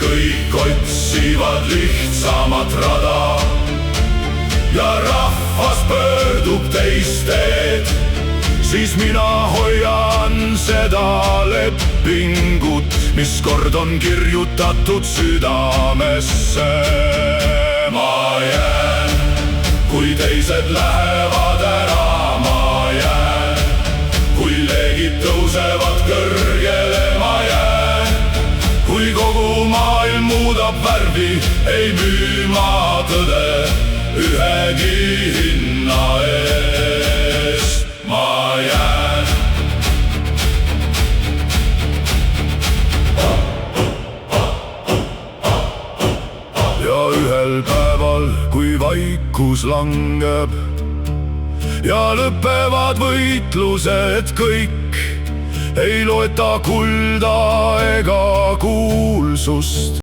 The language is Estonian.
kõik otsivad lihtsamat rada ja rahvas pöördub teist teed, siis mina hoian seda lepingut, mis kord on kirjutatud südamesse. Ma jään, kui teised lähevad ära, ma jään, kui leegid tõusevad kõrgele, ma jään, kui kogu maailm muudab värvi, ei müü ma tõde ühegi hinna eest, ma jään. Ja ühel päeval, kui vaikus langeb ja lõpevad võitlused kõik, ei loeta kulda ega kuulsust.